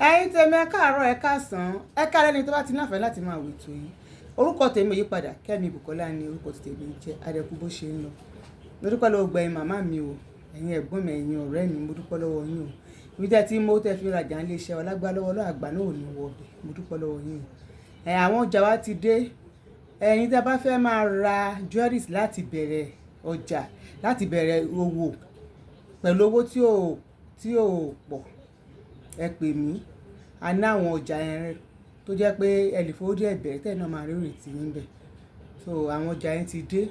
ẹ̀yin tèmi ẹ káàárọ̀ ẹ káàsán ẹ káàlẹ́ ni tó bá ti láǹfààní láti máa wò ètò yìí. Orúkọ tèmi yí padà Kẹ́mi Bùkọ́lá ni orúkọ tèmi jẹ́ adẹ́kù bó ṣe ń lọ. Mo dúpẹ́ lọ́wọ́ gbẹ̀yìn màmá mi o, ẹ̀yin ẹ̀gbọ́n mi, ẹ̀yin ọ̀rẹ́ mi, mo dúpẹ́ lọ́wọ́ yín o. Ibi tẹ́ tí mo tẹ́ fi rajà ń lé iṣẹ́ ọlágbá lọ́wọ́ àgbà náà ò ní wọ ọbẹ̀, mo dúpẹ́ lọ́wọ́ yín o. Àwọn ọjà wa ti dé. Ẹ̀yin tẹ́ bá fẹ́ máa ra jewelries láti bẹ̀rẹ̀ ọjà, láti bẹ̀rẹ̀ owó pẹ̀lú owó tí ò pọ̀, ẹ pè mí. A ní àwọn ọjà yẹn tó jẹ́ pé ẹ lè fowó díẹ̀ bẹ̀rẹ̀ tẹ́ náà máa rí ìrètí yín bẹ̀. So àwọn ọjà yẹn ti dé.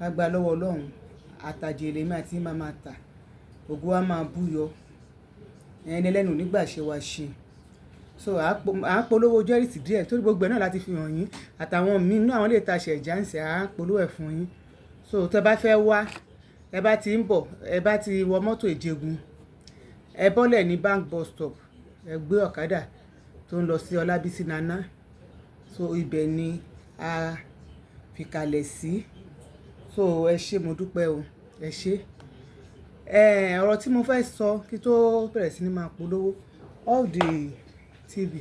Lágbára lọ́wọ́ Ọlọ́run, àtàjèrè lèmi àti yín máa tà. Ògo wa máa búyọ. Ẹni ẹlẹ́nu nígbà ṣe wa ṣe. So à ń polówó jewelries díẹ̀ torí gbogbo ẹ̀ náà láti fi hàn yín. Àtàwọn míì nínú àwọn ilé ìtaṣẹ̀ ìjà ń sẹ̀ à ń polówó ẹ̀ fún yín. So tẹ́ bá fẹ́ wá, ẹ bá ti ń bọ̀, ẹ bá ti wọ mọ́tò Ìjẹ̀gùn, ẹ bọ́lẹ̀ ní bank bus stop, ẹ gbé ọ̀kadà tó ń lọ sí Ọlábísí Nana. So ibẹ̀ ni a fi kalẹ̀ sí. So ẹ ṣé mo dúpẹ́ o, ẹ ṣé. Ọ̀rọ̀ tí mo fẹ́ sọ kí tó bẹ̀rẹ̀ sí ní máa polówó all the TV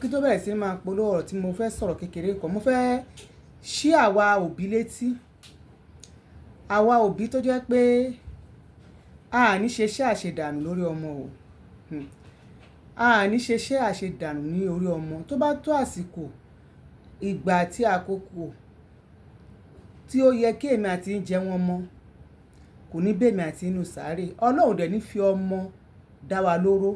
kí tó bẹ̀rẹ̀ sí ní máa polówó ọ̀rọ̀ tí mo fẹ́ sọ̀rọ̀ kékeré kan, mo fẹ́ ṣí àwa òbí létí. Àwa òbí tó jẹ́ pé a ní ṣe iṣẹ́ àṣedànù lórí ọmọ o. A ní ṣe iṣẹ́ àṣedànù ní orí ọmọ. Tó bá tó àsìkò ìgbà tí àkókò tí ó yẹ kí èmi àti ń jẹ wọn mọ́, kò ní bèmi àti inú sàárè. Ọlọ́run dẹ̀ ní fi ọmọ dá wa lóró.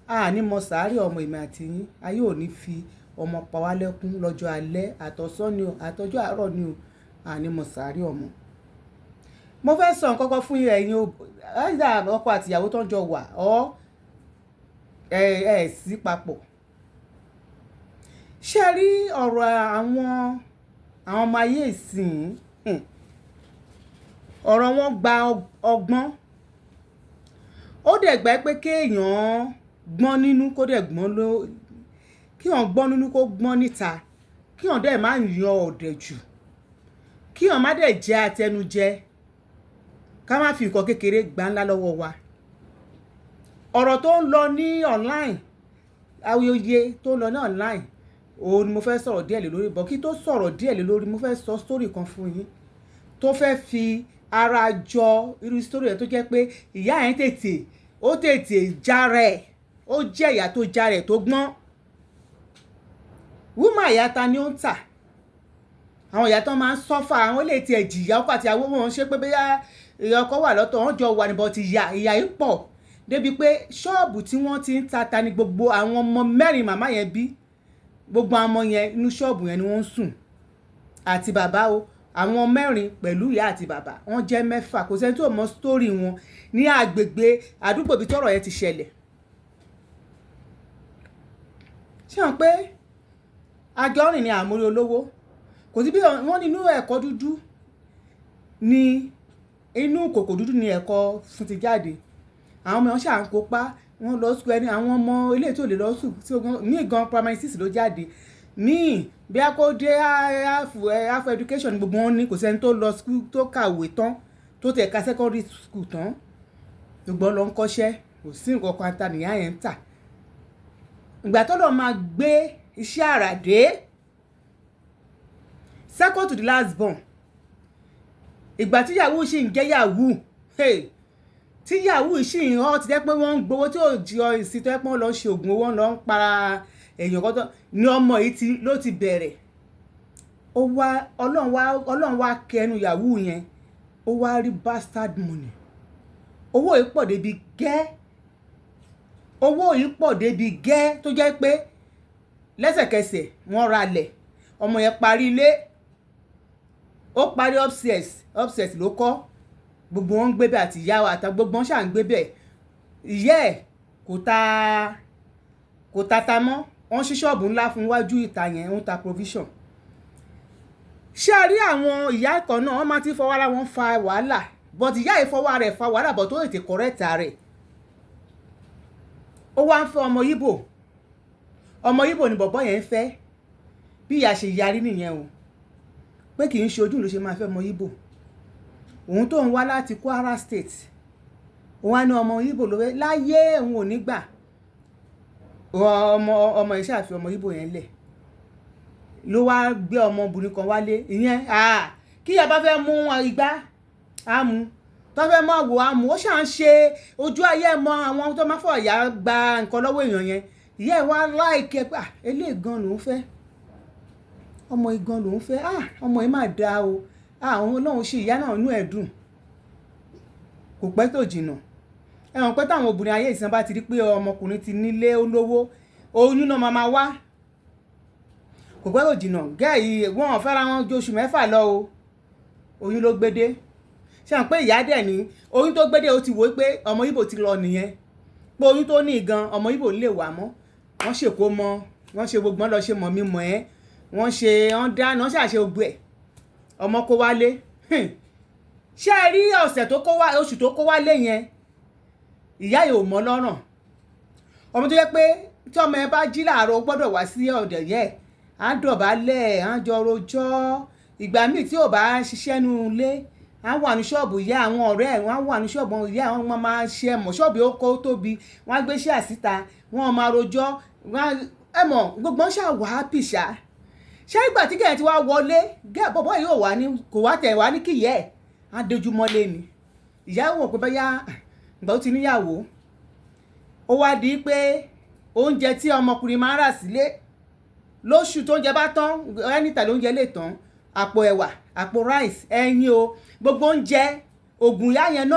A ní mọ sàárè ọmọ èmi àti yín. Ayé ò ní fi ọmọ pa wá lẹ́kún lọ́jọ́ alẹ́, àtọ̀sán ni o, àtọjọ́ àárọ̀ ni o. A ní mọ sàárè ọmọ. Mo fẹ́ sọ nǹkan kan fún yín ẹ̀yin ọkọ àti ìyàwó tó ń jọ wà ọ́ sí papọ̀. Ṣé rí ọ̀rọ̀ àwọn ọmọ ayé ìsìn, ọ̀rọ̀ wọn gba ọgbọ́n. Ó dẹ̀ gbà pé kéèyàn gbọ́n nínú kó dẹ̀ kíyàn gbọ́n nínú kó gbọ́n níta, kíyàn dẹ̀ má yan ọ̀dẹ̀ jù, kíyàn má dẹ̀ jẹ́ atẹnujẹ, ká má fi nǹkan kékeré gbà ńlá lọ́wọ́ wa. Ọ̀rọ̀ tó ń lọ ní online, awuyewuye tó ń lọ ní online, òun ni mo fẹ́ sọ̀rọ̀ díẹ̀ lé lórí. Bọ̀ kí tó sọ̀rọ̀ díẹ̀ lé lórí, mo fẹ́ sọ story kan fún yín tó fẹ́ fi ara jọ irú story yẹn tó jẹ́ pé ìyá yẹn tètè jára ẹ̀, ó jẹ́ ìyá tó jára ẹ̀ tó gbọ́n. Woman ìyá ta ni ó ń tà. Àwọn ìyá tó máa ń sọ́fà, àwọn ilé tí ẹ̀ jìyà ọkọ àti ìyàwó wọn ṣe pé bóyá ọkọ wà lọ́tọ̀, wọ́n jọ wà níbọ̀ ti ìyà yìí pọ̀ débi pé ṣọ́ọ̀bù tí wọ́n ti ń ta ni gbogbo àwọn ọmọ mẹ́rin màmá yẹn bí. Gbogbo àwọn ọmọ yẹn inú ṣọ́ọ̀bù yẹn ni wọ́n ń sùn. Àti bàbá o, àwọn mẹ́rin pẹ̀lú ìyá àti bàbá, wọ́n jẹ́ mẹ́fà. Kò sẹ́ni tó mọ story wọn ní agbègbè àdúgbò bí tọ́rọ̀ yẹn ti ṣẹlẹ̀. Ṣé wọn pé àjọrìn ni àmúrí olówó? Kò sí bí wọ́n ní inú ẹ̀kọ́ dúdú ni inú kòkò dúdú ni ẹ̀kọ́ fún ti jáde. Àwọn ọmọ wọn ṣà ń kópa, wọ́n lọ school ẹni, àwọn ọmọ ilé tó lè lọ school tí ní gan primary 6 ló jáde. Ní bí a kò dé half education gbogbo wọn ní, kò sẹ́ni tó lọ school tó kàwé tán tó tẹ̀ ka secondary school tán. Gbogbo lọ ń kọ́ṣẹ́, kò sí nǹkan kan ta nìyá yẹn ń tà. Ìgbà tó lọ máa gbé iṣẹ́ àrà dé, second to the last born. Ìgbà tí Yahoo ṣì ń jẹ́ Yahoo, tí Yahoo ṣì ń hàn ti jẹ́ pé wọ́n ń gbowó tí ò jí ọ ìsìn tó jẹ́ pé wọ́n lọ ṣe oògùn owó, lọ ń para èèyàn kan tó ní ọmọ yìí ló ti bẹ̀rẹ̀. Ọlọ́run wá kẹnu Yahoo yẹn, ó wá rí bastard money. Owó yìí pọ̀ débi gẹ́ tó jẹ́ pé lẹ́sẹ̀kẹsẹ̀ wọ́n ralẹ̀. Ọmọ yẹn parí ilé, ó parí upstairs ló kọ́. Gbogbo wọn ń gbé bẹ̀ àti ìyá wa àtàwọn gbogbo wọn ṣà ń gbé bẹ̀. Ìyá ẹ̀ kò ta mọ́. Wọ́n ṣí ṣọ́ọ̀bù ńlá fún wájú ìta yẹn, ń ta provision. Ṣé a rí àwọn ìyá kan náà, wọ́n máa ti fọwọ́ ara wọn fa wàhálà, but ìyá yìí fọwọ́ rẹ̀ fa wàhálà bọ̀ tó tètè correct rẹ̀. Ó wá ń fẹ́ ọmọ Yíbò ni bọ̀bọ́ yẹn ń fẹ́. Bí ìyá ṣe yarí nìyẹn o, pé kì í ṣe ojú ló ṣe máa fẹ́ ọmọ Yíbò. Òun tó ń wá láti Kwara State, òun á ní ọmọ Ìgbò ló fẹ́ láyé òun ò ní gbà ọmọ yìí ṣàfi ọmọ Ìgbò yẹn lẹ̀ ló wá gbé ọmọbìnrin kan wálé ìyẹn kí ìyá bá fẹ́ mú igbá á mú tó fẹ́ mọ́ àwò á mú ó ṣà ń ṣe ojú ayé mọ àwọn tó máa fọ ìyá gba nǹkan lọ́wọ́ èèyàn yẹn ìyá ẹ̀ wá láìkẹ́ pé eléyìí gan lòún fẹ́ ọmọ igan lòún fẹ́ ọmọ yìí máa dáa o àwọn Ọlọ́run ṣe ìyá náà inú ẹ̀ dùn kò pẹ́ tó jìnnà ẹ̀wọ̀n pé táwọn obìnrin ayé ìsìn bá ti rí pé ọmọkùnrin ti nílé olówó oyún náà máa wá kò pẹ́ tó jìnnà gẹ́ẹ̀ wọ́n fẹ́ra wọn ju oṣù 6 lọ o oyún ló gbédé ṣe hàn pé ìyá dẹ̀ ní oyún tó gbédé ó ti wò pé ọmọ Ìgbò ti lọ nìyẹn pé oyún tó ní gan ọmọ Ìgbò lè wà mọ́ wọ́n ṣèkó mọ́ wọ́n ṣe gbogbo wọn lọ ṣe mọ̀ mímọ́ ẹ́ wọ́n ṣe wọ́n dáná ṣàṣe gbogbo ẹ̀ ọmọ kó wálé ṣé ẹ rí ọ̀sẹ̀ tó kó wá oṣù tó kó wálé yẹn ìyá yìí ò mọ́ lọ́rùn ọmọ tó yẹ pé tí ọmọ ẹ bá jí láàárọ̀ ó gbọ́dọ̀ wá sí ọ̀dẹ̀ yẹ á dọ̀bálẹ̀ á jọ rojọ́ ìgbà míì tí ò bá ṣiṣẹ́ nu ilé á wà ní ṣọ́ọ̀bù ìyá àwọn ọ̀rẹ́ ẹ̀ wọ́n á wà ní ṣọ́ọ̀bù ìyá àwọn ọmọ máa ṣe ẹ̀mọ̀ ṣọ́ọ̀bù ó kó tóbi wọ́n á gbé ṣíà síta wọ́n máa rojọ́ ẹ̀mọ̀ gbogbo ń ṣàwọ̀ happy ṣá ṣé ìgbà tí kẹ́hìn tí wàá wọlé bọ́bọ́ yìí kò wá tẹ̀ wá ní kíyẹ́ ẹ̀ á dojúmọ́lé ni ìyá wò pé báyà ìgbà ó ti níyàwó ó wá di pé oúnjẹ tí ọmọkùnrin máa ń rà sílé lóṣù tó oúnjẹ bá tán ẹnìtà lóúnjẹ lè tán àpò ẹ̀wà àpò rice ẹyin o gbogbo oúnjẹ oògùn ìyá yẹn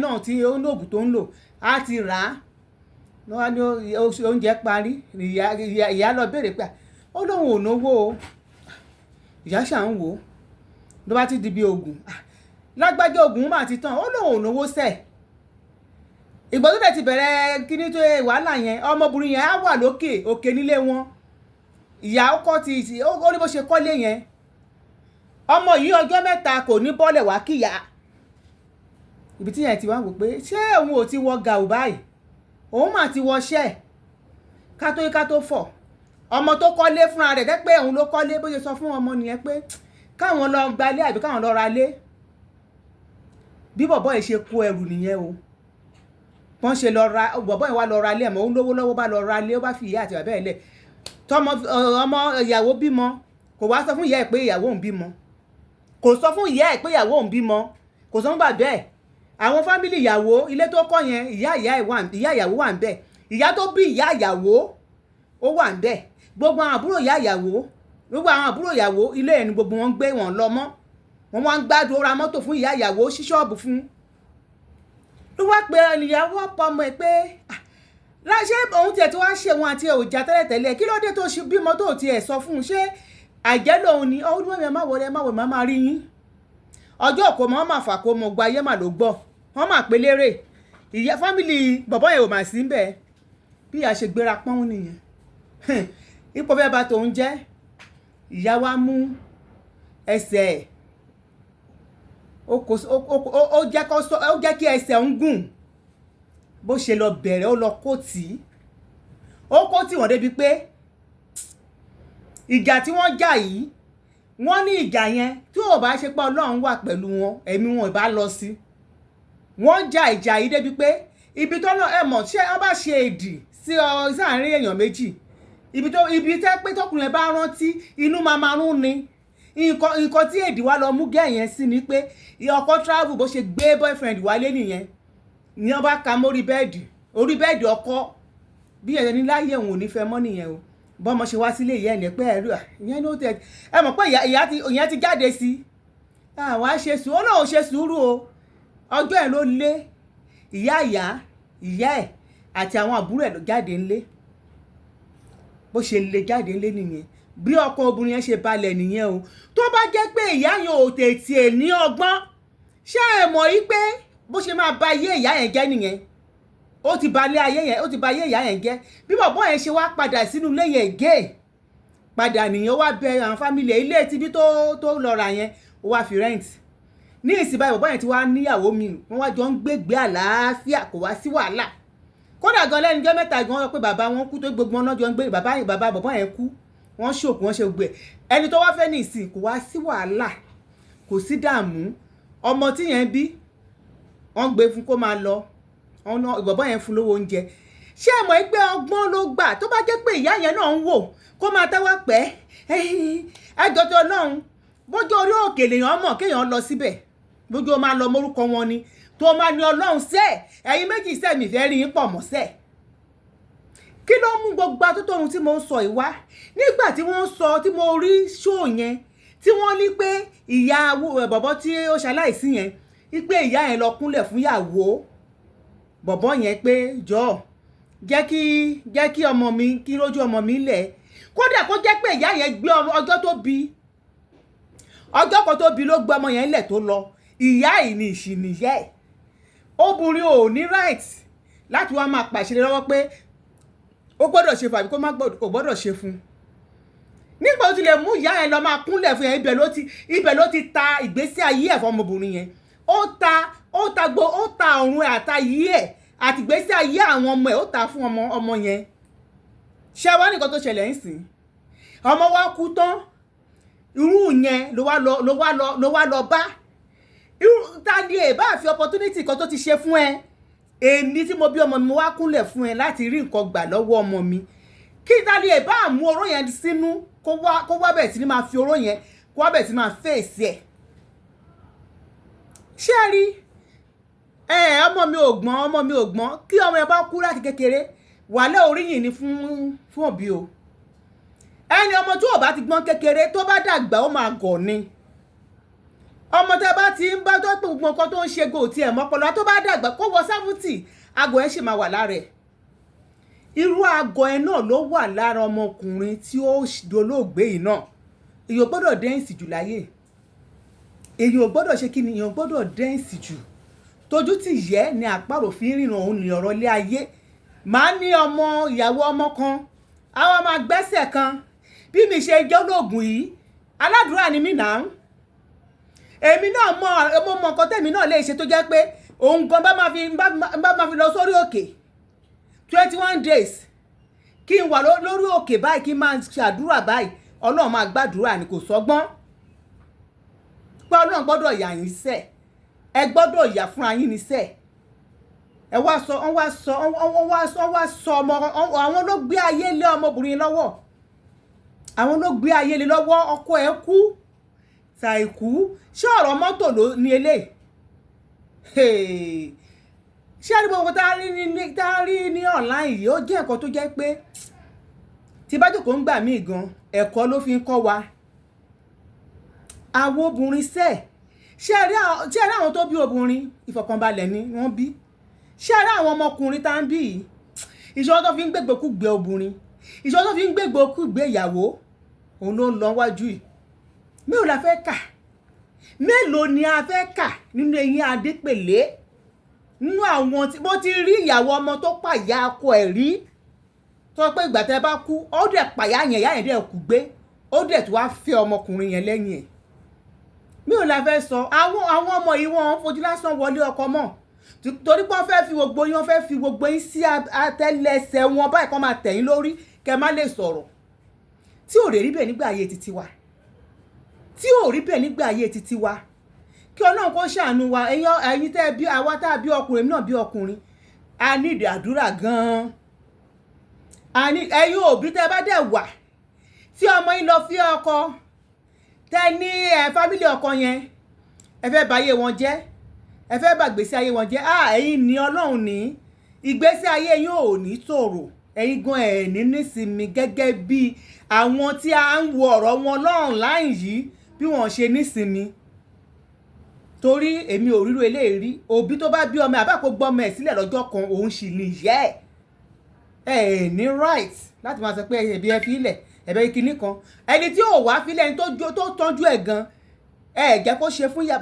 náà tí ó ní oògùn tó ń lò á ti rà á lọ́wọ́ ní oúnjẹ parí ìyá lọ béèrè pé ó lóun ò náwó o ìyá ṣà ń wò ó ló bá ti di bí oògùn lágbájá oògùn mà ti tán ó lóun ò náwó sẹ́ẹ̀ ìgbà tó dẹ̀ ti bẹ̀rẹ̀ kíní tó wàhálà yẹn ọmọbìnrin yẹn á wà òkè nílé wọn ìyá ọkọ ó ní bó ṣe kọ́lé yẹn ọmọ yìí ọjọ́ 3 kò ní bọ́lẹ̀ wá kíyà ibi tí yẹn ti wá wò pé ṣé òun ò ti wọ gàù báyìí òun mà ti wọṣẹ́ ká tó fọ̀ ọmọ tó kọ́lé fúnra rẹ̀ dẹ́ pé òun ló kọ́lé bó ṣe sọ fún ọmọ nìyẹn pé káwọn lọ gbalé àbí káwọn lọ ra lé bí bọ̀bọ́ yìí ṣe kó ẹrù nìyẹn o wọ́n ṣe lọ ra bọ̀bọ́ yìí wá lọ ra lé ẹ̀mọ́ òun lówó lọ́wọ́ bá lọ ra lé ó bá fi ìyá àti bàbá ẹ̀ lẹ̀ tọmọ ọmọ ìyàwó bímọ kò wá sọ fún ìyá ẹ̀ pé ìyàwó òun bímọ kò sọ fún ìyá ẹ̀ pé ìyàwó òun bímọ kò sọ fún bàbá ẹ̀ àwọn fámìlì ìyàwó ilé tó kọ́ yẹn ìyá ìyàwó wà ń bẹ̀ ìyá tó bí ìyá ìyàwó ó wà ń bẹ̀ gbogbo àwọn àbúrò ìyàwó ilé ẹ̀ ni gbogbo wọn gbé wọn lọ mọ́ wọn wá ń gbádùn ó ra mọ́tò fún ìyá ìyàwó ṣí ṣọ́ọ̀bù fún ló wá pe ìyàwó ọ̀pọ̀ ọmọ ẹ̀ pé láṣẹ òun tiẹ̀ tí wàá ṣe wọn àti òjà tẹ́lẹ̀tẹ́lẹ̀ kí ló dé tó ṣe bímọ tó tiẹ̀ sọ fún un ṣé àjẹ́ lòun ni ọdún mẹ́rin má wọlé má rí yín ọjọ́ òkò mọ́ máa fà kó mọ gba ayé mà ló gbọ́ wọ́n máa pe lérè ìyá fámìlì bọ̀bọ́ yẹn ò mà sí ń bẹ̀ bí ìyá ṣe gbéra pọ́n nìyẹn ipò fẹ́ bá tòun jẹ́ ìyá wa mú ẹsẹ̀ ó jẹ́ kí ẹsẹ̀ ń gùn bó ṣe lọ bẹ̀rẹ̀ ó lọ kó tì wọ́n débi pé ìjà tí wọ́n jà yìí wọ́n ní ìjà yẹn tí ò bá ṣe pé Ọlọ́run wà pẹ̀lú wọn ẹ̀mí wọn ìbá lọ sí wọ́n jà ìjà yìí débi pé ibi tó lọ ẹ̀mọ̀ ṣé wọ́n bá ṣe èdì sí sáàárín èèyàn méjì ibi tẹ́ pé tọkùnrin ẹ̀ bá rántí inú máa rún ni nǹkan tí èdì wa lọ mú gẹ̀yẹn sí ni pé ọkọ travel bó ṣe gbé boyfriend wálé nìyẹn ni wọ́n bá ka mórí bẹ́ẹ̀dì ọkọ bí ẹ̀yẹ ní láyé òun ò ní fẹ́ mọ́ nìyẹn o bọ́mọ ṣe wá sílé ìyá ẹ̀ ní pé ẹ̀rú ìyẹn ló tẹ̀ ẹ mọ̀ pé ìyá ti jáde sí àwọn á ṣe sùúrù ó náà ò ṣe sùúrù o ọjọ́ ẹ̀ ló lé ìyá ẹ̀ àti àwọn àbúrò ẹ̀ ló jáde ńlé bó ṣe lè jáde ńlé nìyẹn bí ọkọ obìnrin yẹn ṣe balẹ̀ nìyẹn o tó bá jẹ́ pé ìyá yẹn ò tètè ní ọgbọ́n ṣé ẹ mọ̀ yí pé bó ṣe máa ba ayé ìyá yẹn jẹ́ nìyẹn ó ti ba ayé ìyá yẹn jẹ́ bí bọ̀bọ́ yẹn ṣe wá padà sínú ilé yẹn gé padà nìyẹn ó wá bẹ àwọn fámìlì ilé tibí tó lọ rà yẹn ó wá fi rent ní ìsìnbá bọ̀bọ́ yẹn ti wá níyàwó mi wọ́n wá jọ ń gbégbé àlàáfíà kò wá sí wàhálà kódà gan lẹ́nu jọ́ mẹ́ta gan wọ́n pé bàbá wọn kú tó gbogbo wọn náà jọ ń gbé bàbá bọ̀bọ́ yẹn kú wọ́n ṣòkù wọ́n ṣe gbé ẹni tó wá fẹ́ ní ìsìn kò wá sí wàhálà kò sí dààmú ọmọ tí yẹn bí wọ́n gbé fún kó máa lọ ọ̀nà ìbọ̀bọ̀ yẹn fún lówó oúnjẹ. Ṣé ẹ mọ̀ pé ọgbọ́n ló gbà tó bá jẹ́ pé ìyá yẹn náà ń wò kó máa tẹ́wọ́ pẹ́ ẹjọ́ tó náà bójú orí òkè lèèyàn mọ̀ kéèyàn lọ síbẹ̀ bójú ó máa lọ mórúkọ wọn ni tó máa ní ọlọ́run sẹ́ẹ̀ ẹ̀yin méjì sẹ́mi fẹ́ rí yín pọ̀ mọ́ sẹ́ẹ̀. Kí ló mú gbogbo atótónu tí mo ń sọ ìwá nígbà tí wọ́n sọ tí mo rí ṣó yẹn tí wọ́n ní pé ìyá bọ̀bọ̀ tí ó ṣaláìsí yẹn wípé ìyá yẹn lọ kúnlẹ̀ fún ìyàwó bọ̀bọ̀ yẹn pé jọ̀ọ́ jẹ́ kí ọmọ mi kí rójú ọmọ mi lẹ̀ kódà kó jẹ́ pé ìyá yẹn gbé ọjọ́ kan tó bí ló gbé ọmọ yẹn lẹ̀ tó lọ ìyá yìí ni ìṣìnìyẹ́ obìnrin ò ní right láti wá máa pàṣẹ lọ́wọ́ pé ó gbọ́dọ̀ ṣe fún àbí kó gbọ́dọ̀ ṣe fún nígbà tó ti lè mú ìyá yẹn lọ máa kúnlẹ̀ fún yẹn ibẹ̀ ló ti ta ìgbésí ayé ẹ̀ fọmọbìnrin yẹn ó ta ọ̀run ẹ̀ àtayé ẹ̀ àti ìgbésí ayé àwọn ọmọ ẹ̀ ó ta fún ọmọ yẹn. Ṣé wá nìkan tó ṣẹlẹ̀ ń sìn ọmọ wa kú tán irú yẹn ló wá lọ bá ta ni ẹ̀ bá fi opportunity kan tó ti ṣe fún ẹ èmi tí mo bí ọmọ mi wá kúnlẹ̀ fún ẹ láti rí nǹkan gbà lọ́wọ́ ọmọ mi kí ta ni ẹ̀ bá mú oró yẹn sínú kó wá bẹ̀ sí ni máa fi oró yẹn kó wá bẹ̀ sí máa fèsì ẹ̀. Ṣé ẹ rí ọmọ mi ò gbọ́n kí ọmọ yẹn bá kú láti kékeré wàhálà oríyìn ni fún òbí o ẹni ọmọ tí ò bá ti gbọ́n kékeré tó bá dàgbà ó máa gọ̀ ni ọmọ tẹ bá ti ń bá tó pé gbogbo nǹkan tó ń ṣe gò tiẹ̀ mọ́pọlọ tó bá dàgbà kó wọ 70 àgọ́ ẹ̀ ṣì máa wà lára ẹ̀ irú àgọ́ ẹ̀ náà ló wà lára ọmọkùnrin tí ó dolóògbé yìí náà èyí ò gbọ́dọ̀ dẹ́ǹsì jù láyé èyí ò gbọ́dọ̀ ṣe kí ni èyí ò gbọ́dọ̀ dẹ́ǹsì jù tójú tì yẹ ni àparò fi ń rìnrìn òun ní ọ̀rọ̀ ilé ayé màá ní ọmọ ìyàwó ọmọ kan àwọn ọmọ agbẹ́sẹ̀ kan bí mi ṣe jẹ́ olóògùn yìí aládùúrà ni mí náà èmi náà mọ nǹkan tẹ̀mí náà lè ṣe tó jẹ́ pé òun gan bá máa fi lọ sórí òkè 21 days kí n wà lórí òkè báyìí kí n máa ṣàdúrà báyìí ọlọ́run máa gbàdúrà ni kò sọ́gbọ́n pé ọlọ́run gbọ́dọ̀ yà yín sẹ́ ẹ gbọ́dọ̀ yà fúnra yín ní sẹ́ ẹ wá sọ ọmọ àwọn ló gbé ayé lé ọmọbìnrin lọ́wọ́ àwọn ló gbé ayé lé lọ́wọ́ ọkọ ẹ̀ kú ṣàìkú ṣé ọ̀rọ̀ mọ́tò ló ní eléyìí ṣé ẹni gbogbo tá a rí ní online yìí ó jẹ́ ẹ̀kọ́ tó jẹ́ pé tí bá jókòó ń gbà mí gan ẹ̀kọ́ ló fi ń kọ́ wa àwọn obìnrin sẹ́ẹ̀ ṣé ẹ rí àwọn tó bí obìnrin ìfọ̀kànbalẹ̀ ni wọ́n bí ṣé ẹ rí àwọn ọmọkùnrin tá ń bí yìí ìṣòro tó fi ń gbégbó kú gbé obìnrin ìṣòro tó fi ń gbégbó kú gbé ìyàwó òun ló ń lọ wájú yìí mélòó la fẹ́ kà mélòó ni a fẹ́ kà nínú eyín adépèlé nínú àwọn tí mo ti rí ìyàwó ọmọ tó pàyà akọ ẹ̀ rí tó pé ìgbà tẹ́ bá kú ó dẹ̀ pàyà yẹn ìyá yẹn dẹ̀ kú gbé ó dẹ̀ tó wá fẹ́ ọmọkùnrin yẹn lẹ́yìn ẹ̀ mélòó la fẹ́ sọ àwọn ọmọ yìí wọ́n fojú lásán wọlé ọkọ mọ́ torí pé wọ́n fẹ́ fi gbogbo yín wọ́n fẹ́ fi gbogbo yín sí àtẹ́lẹsẹ̀ wọn báyìí kọ́ máa tẹ̀yìn lórí kẹ́ má lè sọ̀rọ̀ tí ò rí bẹ́ẹ̀ nígbà ayé titi wa kí Ọlọ́run kó ṣàánú wa ẹ̀yin tẹ́ bí àwa tá bí ọkùnrin náà bí ọkùnrin a nídìí àdúrà gan-an ẹ̀yin òbí tẹ́ bá dẹ̀ wà tí ọmọ yín lọ fi ọkọ tẹ́ ní fámílì ọkọ yẹn ẹ fẹ́ bà ayé wọn jẹ́ ẹ fẹ́ bà ìgbésí ayé wọn jẹ́ ẹ̀yin ní Ọlọ́run ní ìgbésí ayé yín ò ní tòrò ẹ̀yin gan ẹ̀ ní nísinmi gẹ́gẹ́ bí àwọn tí a ń wo ọ̀rọ̀ wọn lọ́rùn láì yìí bí wọ́n ṣe nísinmi torí èmi ò ríro eléyìí rí òbí tó bá bí ọmọ àbákò gbọ́mọ ẹ̀ sílẹ̀ lọ́jọ́ kan òun sì ní yẹ́ ẹ̀ ní right láti máa sọ pé ẹ̀bí ẹ fi ilẹ̀ ẹ̀bẹ̀ kìíní kan ẹni tí ò wá fílẹ̀ ẹni tó tọ́jú ẹ̀ gan jẹ́ kó ṣe fún ìyá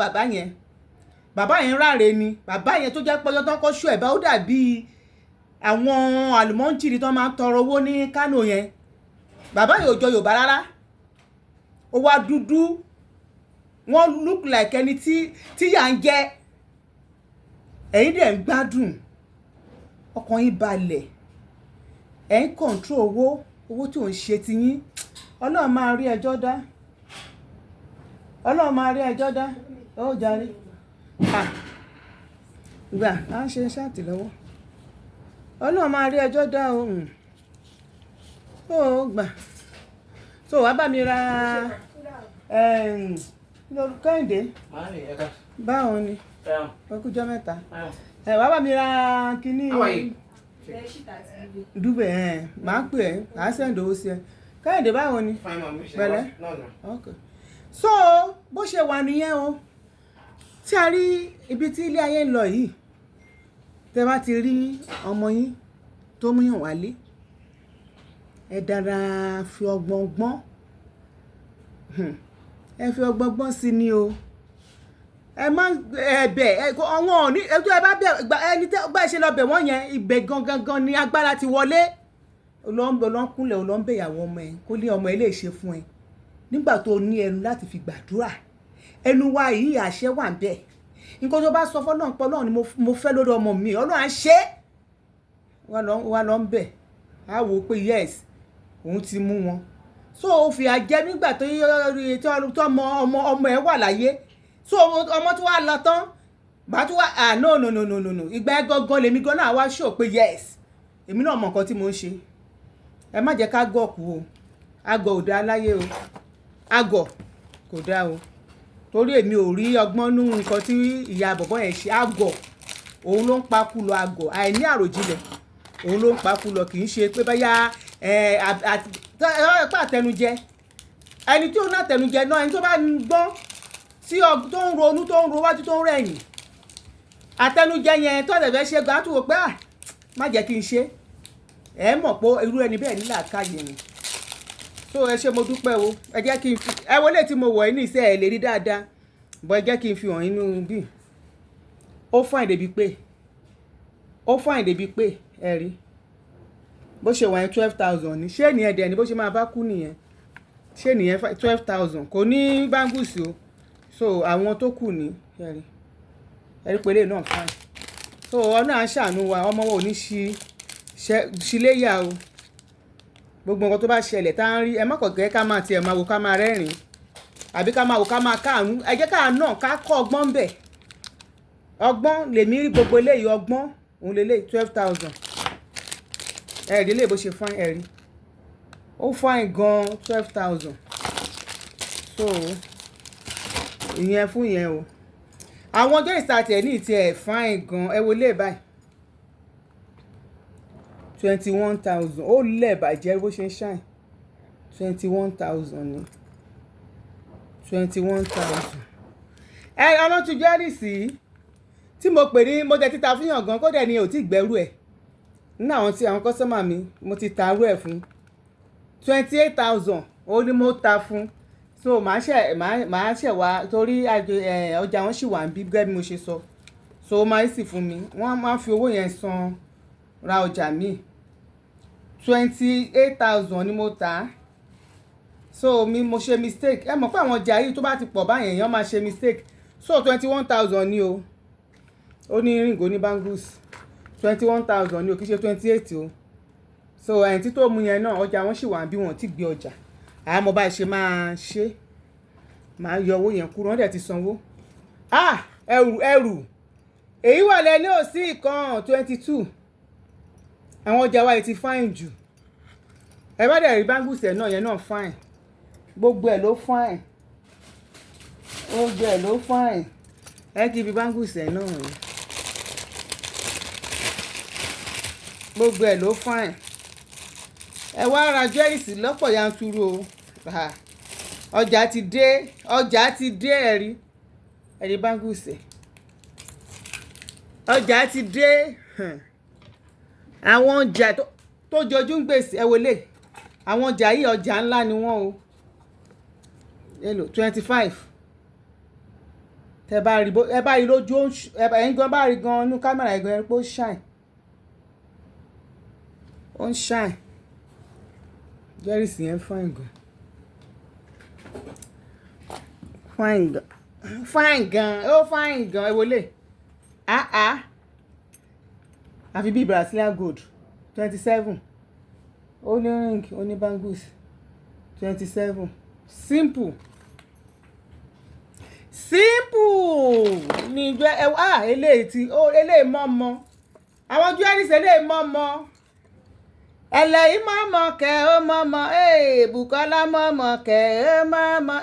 bàbá yẹn ráre ni bàbá yẹn tó jẹ́ pọ́jọ́ tán kó ṣú ẹ̀ bá ó dàbí àwọn àlùmọ́ńjìrì tó máa ń tọrọ owó ní Kánò yẹn bàbá yìí ò jọ Yorùbá rárá ó wá dúdú wọ́n look like ẹni tí yà ń jẹ ẹ̀yin dẹ̀ ń gbádùn ọkàn yín balẹ̀ ẹ̀ ń control owó tí ò ń ṣe ti yín Ọlọ́run máa rí ẹjọ́ dá ó jàre gbà á ṣe ṣáàtì lọ́wọ́. Ọlọ́run máa rí ẹjọ́ dá o. Ó gbà. So wàá bá mi ra Kẹ́hìndé. Báwo ni? Ọkùjọ́ mẹ́ta. Wàá bá mi ra kíní dúbẹ̀ máa pè ẹ́ máa sẹ́ǹdì owó sí ẹ. Kẹ́hìndé báwo ni? Pẹ̀lẹ́. Okay. So bó ṣe wà nìyẹn o. Tí a rí ibi tí ilé ayé ń lọ yìí, tẹ́ bá ti rí ọmọ yín tó múyàn wálé, ẹ dára fi ọgbọ́n gbọ́n, ẹ fi ọgbọ́n gbọ́n sí ni o. Ẹ má ẹ̀bẹ̀ ọwọ́n òní ẹjọ́ ẹ bá bẹ̀ ẹni tẹ́ bá ṣe lọ bẹ̀ wọ́n yẹn, ibẹ̀ gangan ni agbára ti wọlé. Olóńkúnlẹ̀ olóńbẹ̀yàwó ọmọ ẹ kó lé ọmọ ẹ lè ṣe fún ẹ nígbà tó ní ẹnu láti fi gbàdúrà. Ẹnu wa yìí àṣẹ wà ńbẹ̀. Nǹkan tó bá sọ fọ́lọ́run pé Ọlọ́run ni mo fẹ́ lórí ọmọ mi, Ọlọ́run á ṣe. Wá lọ ń bẹ̀ á wò ó pé yes òun ti mú wọn. So ó fi àjẹ nígbà tó ọmọ ẹ wà láyé. So ọmọ tí wàá lọ tán bá tún wá no ìgbà ẹ gangan lèmi gan náà wá ṣò pé yes èmi náà mọ nǹkan tí mo ń ṣe. Ẹ má jẹ́ ká gọ̀ kú o, àgọ̀ ò dá láyé o, àgọ̀ kò dá o. Torí èmi ò rí ọgbọ́n nínú nǹkan tí ìyá bọ̀bọ́ yẹn ṣe. Àgọ̀ òun ló ń pakú lọ, àgọ̀ àìní àròjinlẹ̀ òun ló ń pakú lọ, kì í ṣe pé báyà àtẹnujẹ ẹni tí òun náà tẹnujẹ náà ẹni tó bá ń gbọ́n tí tó ń ronú tó ń ro wájú tó ń rẹ̀yìn àtẹnujẹ yẹn tó lè fẹ́ ṣe gbà tó wò pé má jẹ́ kí n ṣe ẹ mọ̀ pé irú ẹni bẹ́ẹ̀ ní làákàyè ni. So ẹ ṣé mo dúpẹ́ o, ẹ jẹ́ kí n fi ẹ wọlé tí mo wọ̀ ẹ́ ní ìṣe ẹ̀ lè rí dáadáa bọ́ ẹ jẹ́ kí n fi hàn inú bí ó fine débi pé ẹ rí bó ṣe wà yẹn 12,000 ní ṣé ènìyàn dẹ̀ ni bó ṣe máa bá kú nìyẹn, ṣé ènìyàn 12,000 kò ní bangles o. So àwọn tó kù ní ẹ̀rí pẹ̀lẹ́ náà fine. So ọ̀nà àṣàánú wa ọmọ wa ò ní ṣíléyà o. Gbogbo nǹkan tó bá ṣẹlẹ̀ tá ń rí ẹ má kàn gẹ́ ká máa tiẹ̀ máa wò ká máa rẹ́rìn àbí ká máa wò ká máa káàánú. Ẹ jẹ́ ká náà ká kọ́ ọgbọ́n ń bẹ̀. Ọgbọ́n lèmi rí gbogbo eléyìí ọgbọ́n òun lélẹ̀ 12,000. Ẹ̀rí lè bó ṣe fine ẹ̀rí ó fine gan 12,000. So ìyẹn fún yẹn o. Àwọn ọjọ́ ìsàtì ẹ̀ ní ìtì ẹ̀ fine gan ẹ wo lè báyìí 21,000 ó lẹ̀ bàjẹ́ bó ṣe ń ṣàìn 21,000 ni 21,000. Ọlọ́tún jewelries tí mo pè ní mo jẹ́ títa fíyàn gan kó dẹ̀ ni ò tí gbẹ́rù ẹ̀ nínú àwọn tí àwọn kọ́sọ́mà mi mo ti ta rú ẹ̀ fún 28,000 ó ní mo ta fún. So màá ṣẹ̀ wá torí ọjà wọn sì wà ń bí gẹ́gẹ́ bí mo ṣe sọ. So ó máa ń sì fún mi wọ́n máa ń fi owó yẹn san ra ọjà míì 28,000 ni mo tà. So mo ṣe mistake ẹ mọ̀ pé àwọn ọjà yìí tó bá ti pọ̀ báyẹn èèyàn máa ṣe mistake. So 21,000 ni o, ó ní ring ó ní bangles 21,000 ni o kì í ṣe 28 o. So ẹ̀yìn tí tó mú yẹn náà ọjà wọn sì wà bí wọn ti gbé ọjà àmọ́ bá ṣe máa ṣe máa yọ owó yẹn kúrò wọ́n dẹ̀ ti sanwó. ẹrù èyí wà lẹ́ni ò sí ìkan 22. Àwọn ọjà wa yìí ti fine jù. Ẹ bá dẹ̀ rí bangles ẹ̀ náà yẹn náà fine, gbogbo ẹ̀ ló fine, gbogbo ẹ̀ ló fine. Ẹ kì í fi bangles ẹ̀ náà yẹn gbogbo ẹ̀ ló fine. Ẹ wá ra jewelries lọ́pọ̀ yanturu o. Ọjà ti dé ẹ̀rí bangles ẹ̀ ọjà ti dé. Àwọn ọjà tó jọjú ń gbèsè ẹ wọlé àwọn ọjà yìí ọjà ńlá ni wọ́n o. 25 tẹ bá rí lójú ẹ̀yin gan bá rí gan nínú kámẹ́rà ẹ̀gbọ́n ẹ̀ pé ó ń shine jewelries yẹn fine gan ó fine gan ẹ wọlé àfi bíi Brazilian gold 27 ó ní ring ó ní bangles 27 simple ní ìgbẹ́ eléyìí mọ́mọ́ àwọn jewelries eléyìí mọ́mọ́ ẹlẹ́yìí mọ́mọ́ kẹ́ ó mọ́mọ́ Bùkọ́lá mọ́mọ́ kẹ́ ó mọ́mọ́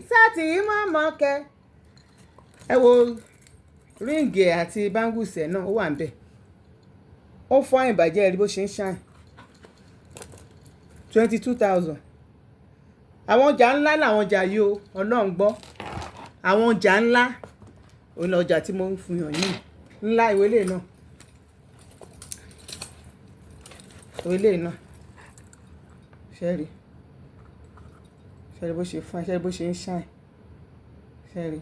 sáàtì yìí mọ́mọ́ kẹ́. ẹ wo ríǹgì àti báńgùsì náà ó wà ń bẹ̀, ó fọ́ ìbàjẹ́ rí bó ṣe ń ṣàn 22,000. àwọn ọjà ńlá làwọn ọjà yìí o, ọlọ́run gbọ́, àwọn ọjà ńlá òun ọjà tí mo ń fún yàn yìí ńlá. ìwé lè náà ṣẹ́rí bó ṣe fún ṣẹ́rí bó ṣe ń ṣàn ṣẹ́rí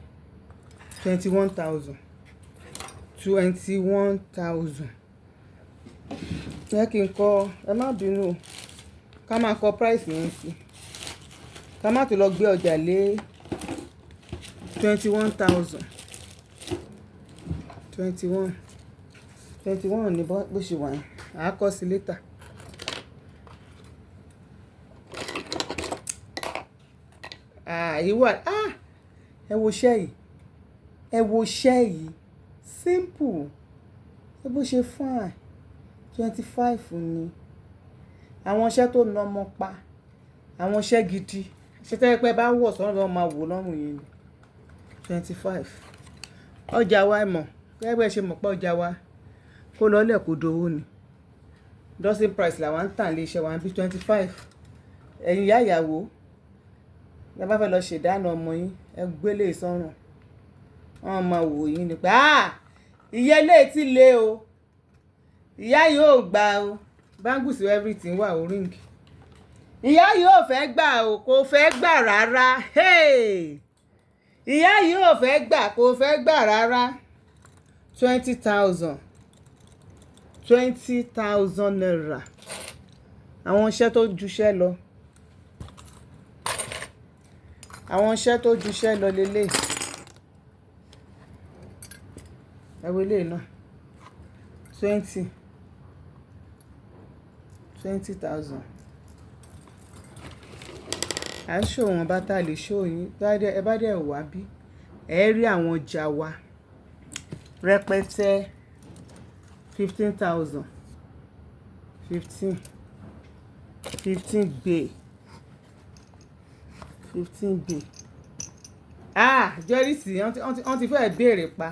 21,000 jẹ́ kí n kọ, ẹ má bínú ká máa kọ price yẹn sí, ká má tó lọ gbé ọjà lé 21,000 21 ní bó ṣe wà yẹn àá kọ sí later. Ìwà ẹ wo iṣẹ́ yìí simple, ẹ bó ṣe fine 25 ni. àwọn iṣẹ́ tó na ọmọ pa, àwọn iṣẹ́ gidi, ṣe tẹ́ pẹ́ bá wọ̀ sọ́nà lọ́wọ́ máa wò lọ́rùn yìí ni 25. ọjà wa mọ̀ gẹ́gẹ́ bẹ́ẹ̀ ṣe mọ̀ pé ọjà wa kó lọ́lẹ̀ kó dowó ni, dozen price làwọn ń tàn lé iṣẹ́ wa bí 25. ẹ̀yin ìyá ìyàwó ẹ bá fẹ́ lọ ṣèdáná ọmọ yín ẹ gbélé sọ́rùn, wọ́n máa wò yín ni pé ìyá ilé tí lé o, ìyá yìí ò gbà o, bangles everything wà ó ring. ìyá yìí ò fẹ́ gbà o, kò fẹ́ gbà rárá. ìyá yìí ò fẹ́ gbà, kò fẹ́ gbà rárá. 20,000 naira. àwọn iṣẹ́ tó juṣẹ́ lọ, lélẹ̀. ẹ wo ilé náà 20,000. à ń ṣò wọn bá tá a lè ṣó yín, ẹ bá dẹ̀ wá bí ẹ rí àwọn ọjà wa rẹpẹtẹ 15,000 15 gbé 15 gbé. jewelries wọ́n ti fẹ́ béèrè pa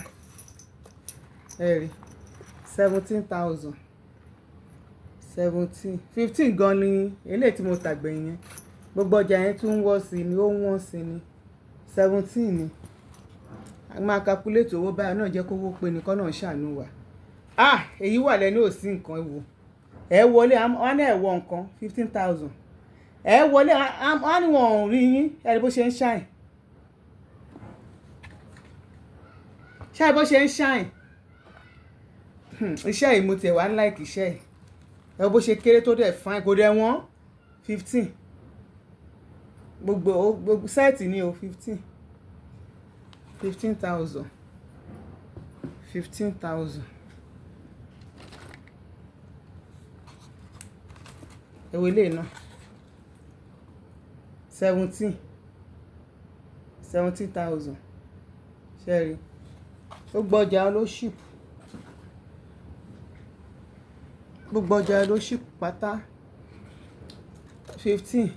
ẹ rí 17,000 17 15 gan ni eléyìí tí mo tàgbẹ̀yìn yẹn, gbogbo ọjà yẹn tún wọ́ sí ni, ó wọ́n sí ni 17 ni. a máa calculate owó báyìí náà jẹ́ kówó pé nìkan náà ṣàánú wa. èyí wà lẹ́nu ò sí nǹkan wò, ẹ wọlé wọn náà ẹ wọ nǹkan 15,000 ẹ wọlé wọn ni wọn ò rí yín, ẹ rí bó ṣe ń ṣàìn, ṣáà bó ṣe ń ṣàìn. iṣẹ́ yìí mo tiẹ̀ wá ń like iṣẹ́ yìí, ẹ bó ṣe kéré tó dẹ̀ fine, kò dẹ̀ wọ́n 15 gbogbo sẹ́ẹ̀tì ni o 15,000 ẹ̀wọ̀ ilé náà 17,000 ṣẹ́rí ó gbọ́jà olóṣìp, gbogbo ọjà ló ṣì pátá 15.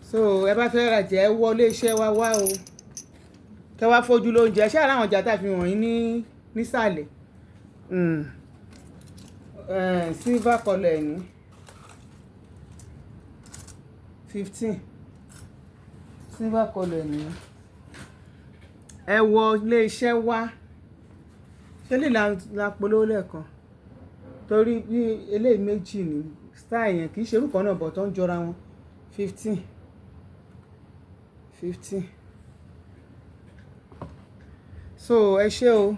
so ẹ bá fẹ́ rajà ẹ wọlé iṣẹ́ wa wá o, kẹ wá fojú lóúnjẹ ṣé àwọn ọjà tá a fi wọ̀nyí nísàlẹ̀. silver color ẹ̀ ní 15 silver color ẹ̀ ní. ẹ wọ ilé iṣẹ́ wa, ṣé lè la polówó lẹ́ẹ̀kan torí bí eléyìí méjì ní style yẹn kì í ṣe orúkọ náà bọ̀ tó ń jọra wọn 15. so ẹ ṣé o.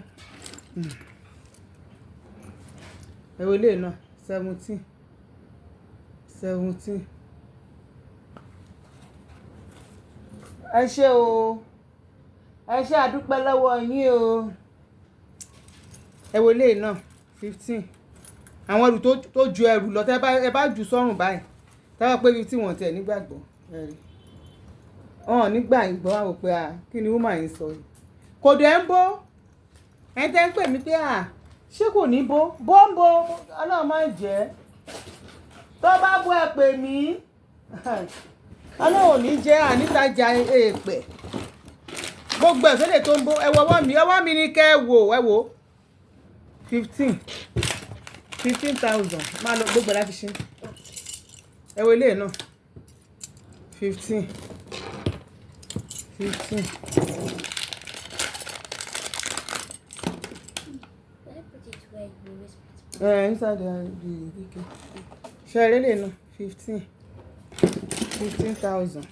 ẹ wo eléyìí náà 17 ẹ ṣé o, ẹ ṣé àdúpẹ́ lọ́wọ́ yín o. ẹ wo eléyìí náà 15. àwọn ẹrù tó ju ẹrù lọ ẹ bá jù sọ́rùn báyìí táwọn pé tí wọ́n tẹ̀ nígbàgbọ́ nígbà ìgbọ́ àwọn pé kí ni woman yìí sọ yìí kò dẹ̀ ń bó ẹni tẹ́ ń pè mí pé ṣé kò ní bó bóńbó ọlọ́run máa ń jẹ́ tó bá bó ẹ pè mí ọlọ́run ò ní jẹ́ ànítajà èèpẹ̀ gbogbo ẹ̀fẹ́lẹ̀ tó ń bó ọwọ́ mi ní kẹ́ ẹ wò 15,000 máa lọ gbogbo láti ṣe ẹ wo ilé náà 15. Inside the ṣe eré náà 15,000.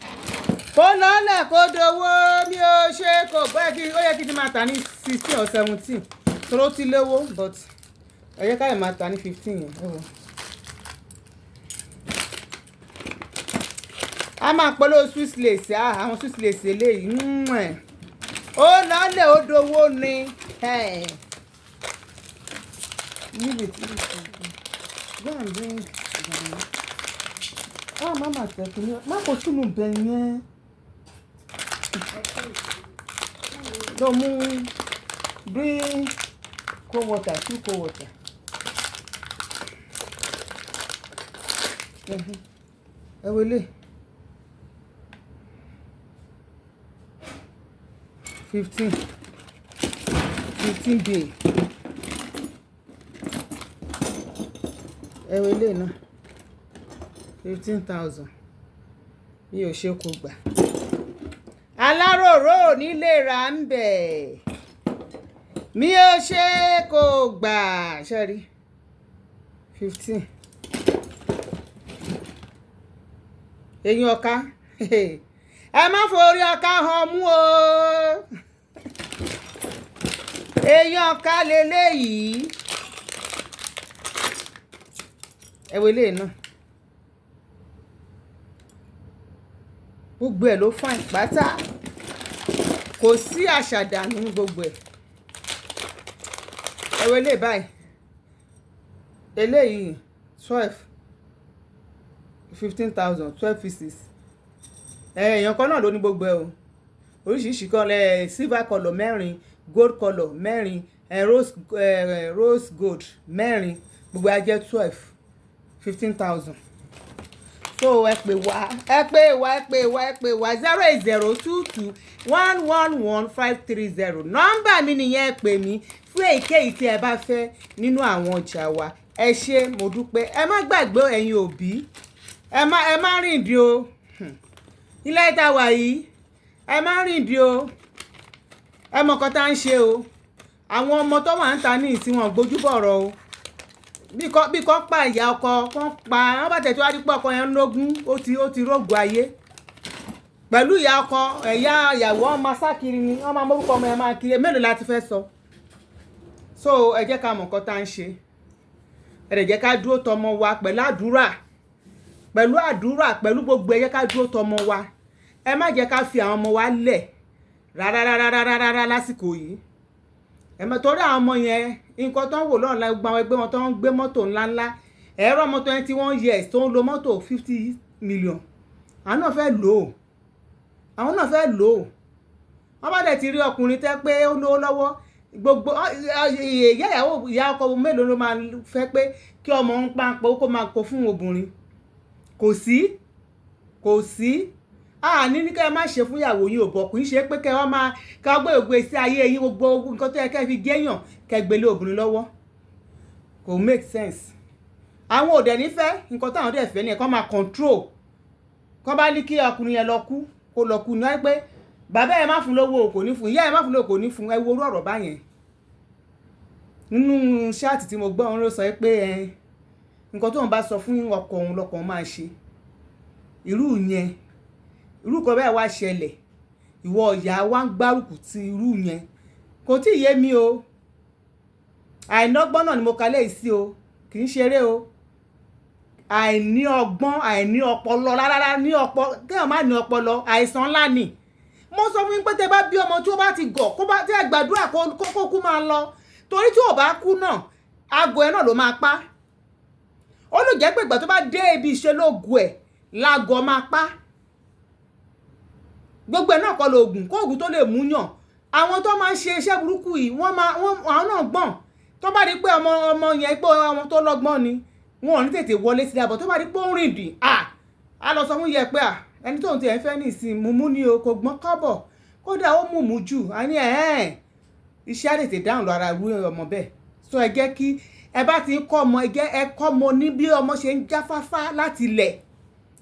Kó lọ́lẹ̀ kó dowó mi ò ṣe kò gbẹ́ kí ó yẹ kí n máa tà ní 16 or 17 tó ti lówó but ẹ yẹ ká lè máa tà ní 15 yẹn. A máa polówó swiss lace àwọn swiss lace eléyìí ó lọ́lẹ̀ ó dowó ni níbi tí gbọ́n drink mama tẹ̀kí ní má kò túnú bẹ̀ yẹn lọ mú bring cold water 2 cold water ẹ wọlé 15 day ẹ wọlé náà 15,000 mi ò ṣe kó gbà aláròró nílé ra ń bẹ̀ mi ò ṣe kó gbà ṣẹ́rí 15 eyín ọ̀ka ẹ má forí ọ̀ka hàn mú o eyín ọ̀ka lélẹ́yìí ẹ wo ilé náà gbogbo ẹ̀ ló fine pátá kò sí àṣàdànù gbogbo ẹ̀ ẹ wo ilé báyìí eléyìí 15,000 12 pieces èèyàn kan náà ló ní gbogbo ẹ̀ o oríṣiríṣi kan silver colour mẹ́rin gold colour mẹ́rin rose gold mẹ́rin gbogbo ẹ̀ jẹ́ 15,000 so ẹ pè wá 08022111530 nọ́mbà mi nìyẹn ẹ pè mí fún èyíkéyìí tí ẹ bá fẹ́ nínú àwọn ọjà wa ẹ ṣé mo dúpẹ́ ẹ má gbàgbé ẹ̀yin òbí ẹ má rìn dí o ilé ìta wà yìí ẹ má rìn dí o ẹ mọ̀ kan tá ń ṣe o àwọn ọmọ tó wà ń ta ní ìsìn wọn gbójú bọ̀rọ̀ o bí kò pa ìyá ọkọ kan pa wọn bá tẹ̀tí wá dípò ọkọ yẹn lógún ó ti rógbò ayé pẹ̀lú ìyá ọkọ ìyàwó ọmọ sákiri ni wọ́n máa mórúkọ ọmọ yẹn máa kiri mélòó la ti fẹ́ sọ so ẹ jẹ́ ká mọ̀ nǹkan tá ń ṣe ẹ dẹ̀ jẹ́ ká dúró tọmọ wa pẹ̀lú àdúrà pẹ̀lú gbogbo ẹ jẹ́ ká dúró tọmọ wa ẹ má jẹ́ ká fi àwọn ọmọ wa lẹ̀ rárá lásìkò yìí ẹ mọ̀ torí àwọn ọmọ yẹn nǹkan tó ń wò lọ́nà gbogbo àwọn ẹgbẹ́ wọn tó ń gbé mọ́tò ńláńlá ẹ̀rọ mọ́tò 21 years tó ń lo mọ́tò 50 million àwọn náà fẹ́ lò ó wọ́n bá dẹ̀ ti rí ọkùnrin tẹ́ pé ó lówó lọ́wọ́ gbogbo ìyá ọkọ mélòó ló máa fẹ́ pé kí ọmọ ń pàpọ̀ kó máa kó fún obìnrin kò sí ní ká ẹ má ṣe fún ìyàwó yín ò bọ̀ kì í ṣe pé kẹ́ wọ́n máa ká gbé ògbé sí ayé yín gbogbo nǹkan tó yẹ kẹ́ fi géèyàn kẹ́ gbélé obìnrin lọ́wọ́ kò make sense àwọn òdẹ nífẹ̀ẹ́ nǹkan táwọn dẹ̀ fẹ́ ni ẹ̀kọ́ máa control kọ́ bá ní kí ọkùnrin yẹn lọ kú kó lọ kú ní wáyé pé bàbá ẹ má fún lówó kò ní fún ìyá ẹ má fún lówó kò ní fún ẹ wo orú ọ̀rọ̀ báyẹn nínú ṣáàtì tí mo gbọ́ òun ló sọ pé nǹkan tóun bá sọ fún ọkọ òun lọkọ máa ṣe irú kan bẹ́ẹ̀ wá ṣẹlẹ̀ ìwọ ìyá wa ń gbárùkù ti irú yẹn kò tí ì yé mi o àìnọ́gbọ́n náà ni mo kalẹ̀ yìí sí o kì í ṣeré o àìní ọgbọ́n àìní ọpọlọ rárá ní ọpọlọ kéèyàn má ní ọpọlọ àìsàn ńlá ni mo sọ fún yín pé tẹ bá bí ọmọ tí ó bá ti gọ̀ kó bá tẹ gbàdúrà kó kú máa lọ torí tí ò bá kú náà aago ẹ náà ló máa pa ó lè jẹ́ pé ìgbà tó bá dé ibi ìṣelógun ẹ̀ láago máa pa gbogbo ẹ̀ náà kọ́ lóògùn kóògùn tó lè mú yàn àwọn tó máa ń ṣe iṣẹ́ burúkú yìí àwọn náà gbọ́n tó bá rí pé ọmọ yẹn pé ọmọ tó lọ́gbọ́n ni wọn ò ní tètè wọlé sí àbọ̀ tó bá rí pé ó ń rìn dì á lọ sọ fún yẹ pé ẹni tóun ti ẹ̀ ń fẹ́ ní ìsìn mùmú ni o kò gbọ́n kọ́bọ̀ kódà ó mùmú jù á ní iṣẹ́ á tètè dáhùn lọ ara irú ọmọ bẹ́ẹ̀ so ẹ jẹ́ kí ẹ bá ti ń kọ́ ọmọ ẹ kọ́ ọmọ ní bí ọmọ ṣe ń jáfáfá láti ilẹ̀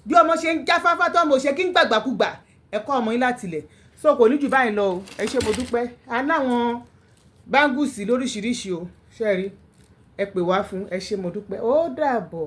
bí ọmọ ṣe ń jáfáfá tó ọmọ ṣe kí ń gbàgbàkúgbà ẹ kọ́ ọmọ yín láti ilẹ̀ so kò ní jù báyìí lọ o ẹ ṣé mo dúpẹ́ aláwọn báńgùsì lóríṣiríṣi o ṣe rí ẹ pè wá fún ẹ ṣé mo dúpẹ́ ó dàbọ̀.